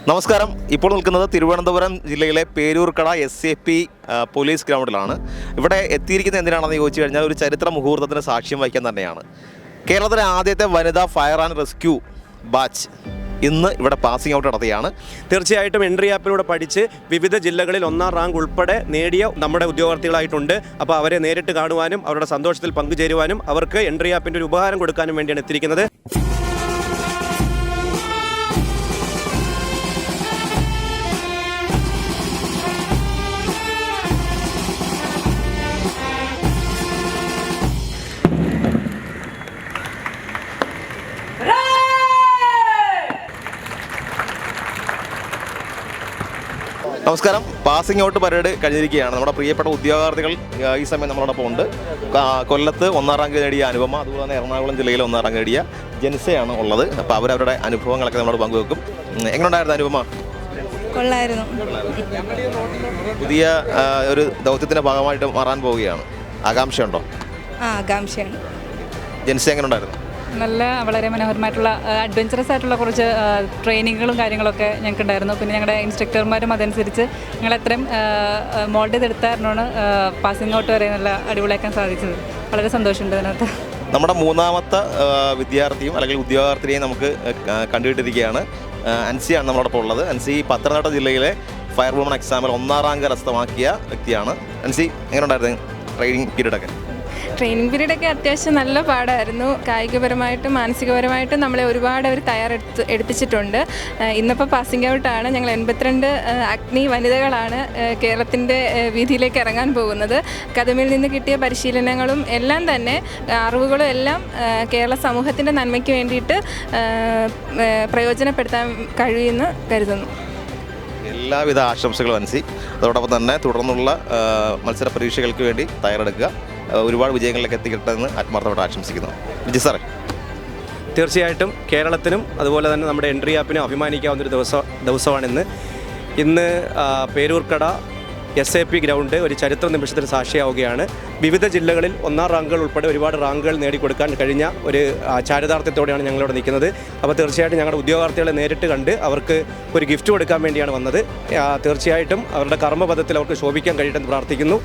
നമസ്കാരം. ഇപ്പോൾ നിൽക്കുന്നത് തിരുവനന്തപുരം ജില്ലയിലെ പേരൂർക്കട SAP പോലീസ് ഗ്രൗണ്ടിലാണ്. ഇവിടെ എത്തിയിരിക്കുന്നത് എന്തിനാണെന്ന് ചോദിച്ചു കഴിഞ്ഞാൽ ഒരു ചരിത്ര മുഹൂർത്തത്തിന് സാക്ഷ്യം വഹിക്കാൻ തന്നെയാണ്. കേരളത്തിലെ ആദ്യത്തെ വനിതാ ഫയർ ആൻഡ് റെസ്ക്യൂ ബാച്ച് ഇന്ന് ഇവിടെ പാസിംഗ് ഔട്ട് നടത്തുകയാണ്. തീർച്ചയായിട്ടും എൻട്രി ആപ്പിലൂടെ പഠിച്ച് വിവിധ ജില്ലകളിൽ 1ാം റാങ്ക് ഉൾപ്പെടെ നേടിയ നമ്മുടെ ഉദ്യോഗാർത്ഥികളായിട്ടുണ്ട്. അപ്പോൾ അവരെ നേരിട്ട് കാണുവാനും അവരുടെ സന്തോഷത്തിൽ പങ്കുചേരുവാനും അവർക്ക് എൻട്രി ആപ്പിൻ്റെ ഒരു ഉപഹാരം കൊടുക്കാനും വേണ്ടിയാണ് എത്തിയിരിക്കുന്നത്. നമസ്കാരം. പാസിംഗ് ഔട്ട് പരേഡ് കഴിഞ്ഞിരിക്കുകയാണ്. നമ്മുടെ പ്രിയപ്പെട്ട ഉദ്യോഗാർത്ഥികൾ ഈ സമയം നമ്മളോടൊപ്പം ഉണ്ട്. കൊല്ലത്ത് 1ാം റാങ്ക് നേടിയ അനുപമ, അതുപോലെ തന്നെ എറണാകുളം ജില്ലയിൽ 1ാം റാങ്ക് നേടിയ ജെൻസയാണ് ഉള്ളത്. അപ്പോൾ അവരവരുടെ അനുഭവങ്ങളൊക്കെ നമ്മളോട് പങ്കുവെക്കും. എങ്ങനെയുണ്ടായിരുന്നു അനുപമ? കൊള്ളായിരുന്നു. പുതിയ ഒരു ദൗത്യത്തിൻ്റെ ഭാഗമായിട്ട് മാറാൻ പോവുകയാണ്. ആകാംക്ഷയുണ്ടോ? ആകാംക്ഷയാണ്. ജെൻസ എങ്ങനെയുണ്ടായിരുന്നു? വളരെ മനോഹരമായിട്ടുള്ള അഡ്വഞ്ചറസ് ആയിട്ടുള്ള കുറച്ച് ട്രെയിനിങ്ങുകളും കാര്യങ്ങളൊക്കെ ഞങ്ങൾക്ക് ഉണ്ടായിരുന്നു. പിന്നെ ഞങ്ങളുടെ ഇൻസ്ട്രക്ടർമാരും അതനുസരിച്ച് ഞങ്ങൾ എത്രയും മോൾഡ് ചെയ്തെടുത്തായിരുന്നാണ് പാസിംഗ് ഔട്ട് വരെ നല്ല അടിപൊളിയാക്കാൻ സാധിച്ചത്. വളരെ സന്തോഷമുണ്ട് അതിനകത്ത്. നമ്മുടെ 3ാമത്തെ വിദ്യാർത്ഥിയും അല്ലെങ്കിൽ ഉദ്യോഗാർത്ഥിനെയും നമുക്ക് കണ്ടുകിട്ടിരിക്കുകയാണ്. അൻസിയാണ് നമ്മളോടൊപ്പം ഉള്ളത്. അൻസി പത്തനംതിട്ട ജില്ലയിലെ ഫയർ വുമൺ എക്സാമിൽ 1ാം റാങ്ക് കരസ്ഥമാക്കിയ വ്യക്തിയാണ്. അൻസി, എങ്ങനെയുണ്ടായിരുന്നു ട്രെയിനിങ് പീരീഡൊക്കെ? ട്രെയിനിങ് പീരീഡൊക്കെ അത്യാവശ്യം നല്ല പാടായിരുന്നു. കായികപരമായിട്ടും മാനസികപരമായിട്ടും നമ്മളെ ഒരുപാട് അവർ എടുപ്പിച്ചിട്ടുണ്ട്. ഇന്നിപ്പോൾ പാസിംഗ് ഔട്ടാണ്. ഞങ്ങൾ 82 അഗ്നി വനിതകളാണ് കേരളത്തിൻ്റെ വീതിയിലേക്ക് ഇറങ്ങാൻ പോകുന്നത്. അക്കാദമിയിൽ നിന്ന് കിട്ടിയ പരിശീലനങ്ങളും എല്ലാം തന്നെ അറിവുകളും എല്ലാം കേരള സമൂഹത്തിൻ്റെ നന്മയ്ക്ക് വേണ്ടിയിട്ട് പ്രയോജനപ്പെടുത്താൻ കഴിയുമെന്ന് കരുതുന്നു. എല്ലാവിധ ആശംസകളും അൻസി. അതോടൊപ്പം തന്നെ തുടർന്നുള്ള മത്സര പരീക്ഷകൾക്ക് വേണ്ടി തയ്യാറെടുക്കുക. ഒരുപാട് വിജയങ്ങളിലേക്ക് എത്തിക്കിട്ടെന്ന് ആത്മാർത്ഥമായിട്ട് ആശംസിക്കുന്നു. വിജയ് സാറേ, തീർച്ചയായിട്ടും കേരളത്തിനും അതുപോലെ തന്നെ നമ്മുടെ എൻട്രി ആപ്പിനും അഭിമാനിക്കാവുന്നൊരു ദിവസമാണിന്ന്. ഇന്ന് പേരൂർക്കട SAP ഗ്രൗണ്ട് ഒരു ചരിത്ര നിമിഷത്തിന് സാക്ഷിയാവുകയാണ്. വിവിധ ജില്ലകളിൽ 1ാം റാങ്കുകൾ ഉൾപ്പെടെ ഒരുപാട് റാങ്കുകൾ നേടിക്കൊടുക്കാൻ കഴിഞ്ഞ ഒരു ചാരിതാർത്ഥ്യത്തോടെയാണ് ഞങ്ങളിവിടെ നിൽക്കുന്നത്. അപ്പോൾ തീർച്ചയായിട്ടും ഞങ്ങളുടെ ഉദ്യോഗാർത്ഥികളെ നേരിട്ട് കണ്ട് അവർക്ക് ഒരു ഗിഫ്റ്റ് കൊടുക്കാൻ വേണ്ടിയാണ് വന്നത്. തീർച്ചയായിട്ടും അവരുടെ കർമ്മപഥത്തിൽ അവർക്ക് ശോഭിക്കാൻ കഴിയട്ടെന്ന് പ്രാർത്ഥിക്കുന്നു.